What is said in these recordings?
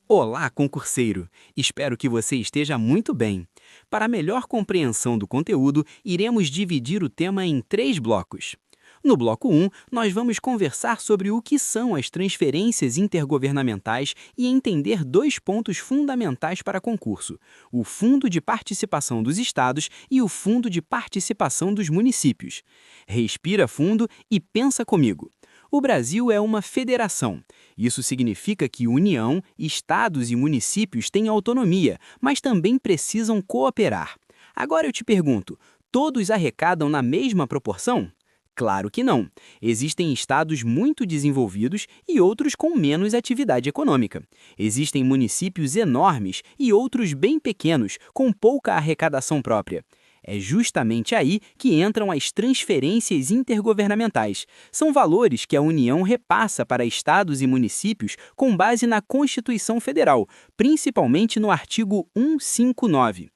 Olá, concurseiro! Espero que você esteja muito bem. Para melhor compreensão do conteúdo, iremos dividir o tema em 3 blocos. No bloco 1, nós vamos conversar sobre o que são as transferências intergovernamentais e entender 2 pontos fundamentais para concurso: o Fundo de Participação dos Estados e o Fundo de Participação dos Municípios. Respira fundo e pensa comigo. O Brasil é uma federação. Isso significa que União, estados e municípios têm autonomia, mas também precisam cooperar. Agora eu te pergunto, todos arrecadam na mesma proporção? Claro que não. Existem estados muito desenvolvidos e outros com menos atividade econômica. Existem municípios enormes e outros bem pequenos, com pouca arrecadação própria. É justamente aí que entram as transferências intergovernamentais. São valores que a União repassa para estados e municípios com base na Constituição Federal, principalmente no artigo 159.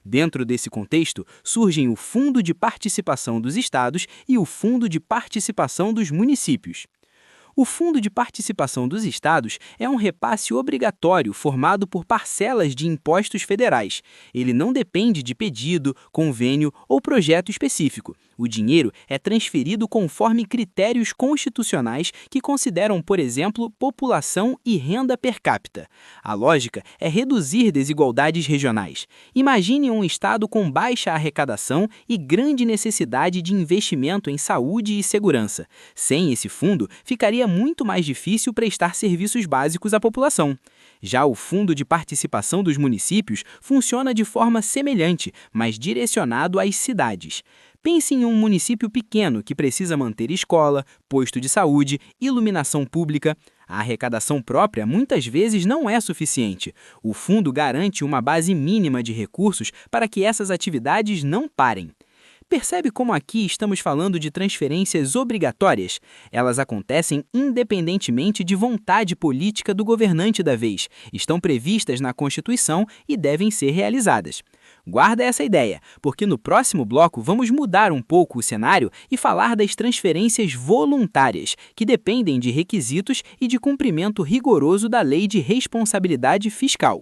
Dentro desse contexto, surgem o Fundo de Participação dos Estados e o Fundo de Participação dos Municípios. O Fundo de Participação dos Estados é um repasse obrigatório formado por parcelas de impostos federais. Ele não depende de pedido, convênio ou projeto específico. O dinheiro é transferido conforme critérios constitucionais que consideram, por exemplo, população e renda per capita. A lógica é reduzir desigualdades regionais. Imagine um estado com baixa arrecadação e grande necessidade de investimento em saúde e segurança. Sem esse fundo, ficaria muito mais difícil prestar serviços básicos à população. Já o Fundo de Participação dos Municípios funciona de forma semelhante, mas direcionado às cidades. Pense em um município pequeno que precisa manter escola, posto de saúde, iluminação pública. A arrecadação própria muitas vezes não é suficiente. O fundo garante uma base mínima de recursos para que essas atividades não parem. Percebe como aqui estamos falando de transferências obrigatórias? Elas acontecem independentemente de vontade política do governante da vez, estão previstas na Constituição e devem ser realizadas. Guarda essa ideia, porque no próximo bloco vamos mudar um pouco o cenário e falar das transferências voluntárias, que dependem de requisitos e de cumprimento rigoroso da Lei de Responsabilidade Fiscal.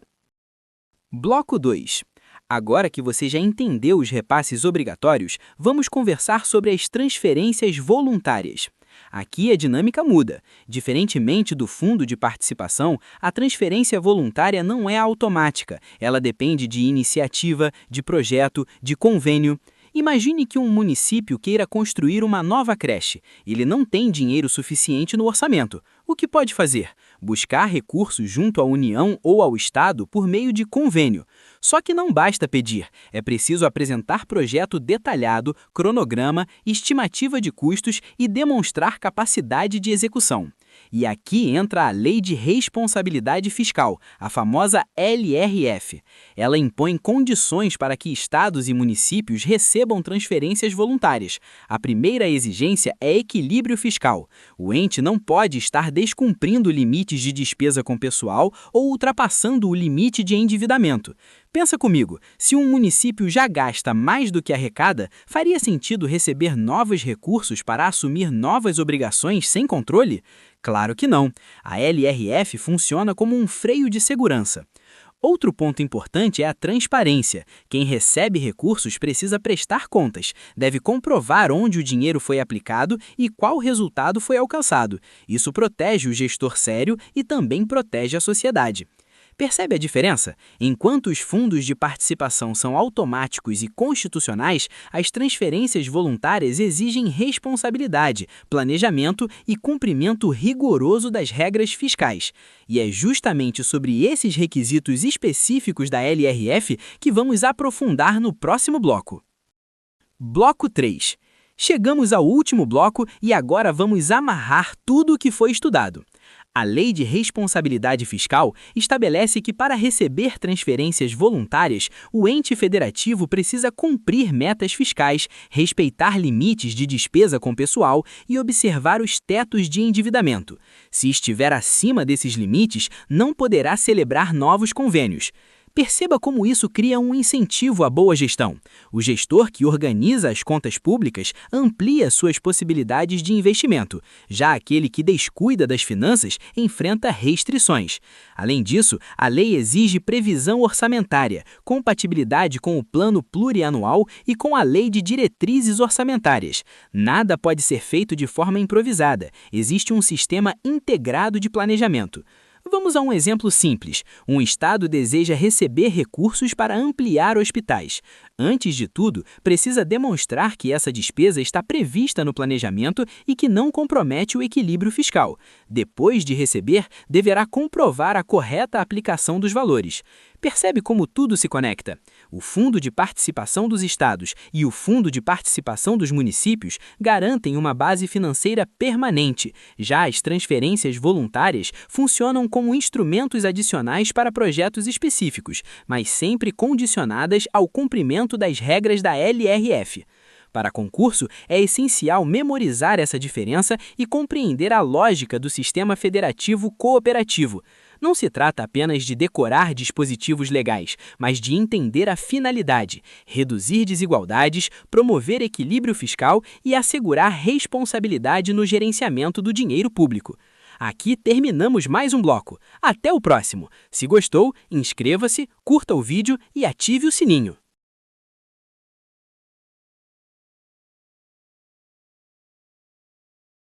Bloco 2. Agora que você já entendeu os repasses obrigatórios, vamos conversar sobre as transferências voluntárias. Aqui a dinâmica muda. Diferentemente do Fundo de Participação, a transferência voluntária não é automática. Ela depende de iniciativa, de projeto, de convênio. Imagine que um município queira construir uma nova creche. Ele não tem dinheiro suficiente no orçamento. O que pode fazer? Buscar recursos junto à União ou ao Estado por meio de convênio. Só que não basta pedir, é preciso apresentar projeto detalhado, cronograma, estimativa de custos e demonstrar capacidade de execução. E aqui entra a Lei de Responsabilidade Fiscal, a famosa LRF. Ela impõe condições para que estados e municípios recebam transferências voluntárias. A primeira exigência é equilíbrio fiscal. O ente não pode estar descumprindo limites de despesa com pessoal ou ultrapassando o limite de endividamento. Pensa comigo, se um município já gasta mais do que arrecada, faria sentido receber novos recursos para assumir novas obrigações sem controle? Claro que não. A LRF funciona como um freio de segurança. Outro ponto importante é a transparência. Quem recebe recursos precisa prestar contas, deve comprovar onde o dinheiro foi aplicado e qual resultado foi alcançado. Isso protege o gestor sério e também protege a sociedade. Percebe a diferença? Enquanto os fundos de participação são automáticos e constitucionais, as transferências voluntárias exigem responsabilidade, planejamento e cumprimento rigoroso das regras fiscais. E é justamente sobre esses requisitos específicos da LRF que vamos aprofundar no próximo bloco. Bloco 3. Chegamos ao último bloco e agora vamos amarrar tudo o que foi estudado. A Lei de Responsabilidade Fiscal estabelece que, para receber transferências voluntárias, o ente federativo precisa cumprir metas fiscais, respeitar limites de despesa com pessoal e observar os tetos de endividamento. Se estiver acima desses limites, não poderá celebrar novos convênios. Perceba como isso cria um incentivo à boa gestão. O gestor que organiza as contas públicas amplia suas possibilidades de investimento, já aquele que descuida das finanças enfrenta restrições. Além disso, a lei exige previsão orçamentária, compatibilidade com o plano plurianual e com a lei de diretrizes orçamentárias. Nada pode ser feito de forma improvisada, existe um sistema integrado de planejamento. Vamos a um exemplo simples. Um estado deseja receber recursos para ampliar hospitais. Antes de tudo, precisa demonstrar que essa despesa está prevista no planejamento e que não compromete o equilíbrio fiscal. Depois de receber, deverá comprovar a correta aplicação dos valores. Percebe como tudo se conecta? O Fundo de Participação dos Estados e o Fundo de Participação dos Municípios garantem uma base financeira permanente. Já as transferências voluntárias funcionam como instrumentos adicionais para projetos específicos, mas sempre condicionadas ao cumprimento das regras da LRF. Para concurso, é essencial memorizar essa diferença e compreender a lógica do sistema federativo cooperativo. Não se trata apenas de decorar dispositivos legais, mas de entender a finalidade, reduzir desigualdades, promover equilíbrio fiscal e assegurar responsabilidade no gerenciamento do dinheiro público. Aqui terminamos mais um bloco. Até o próximo! Se gostou, inscreva-se, curta o vídeo e ative o sininho.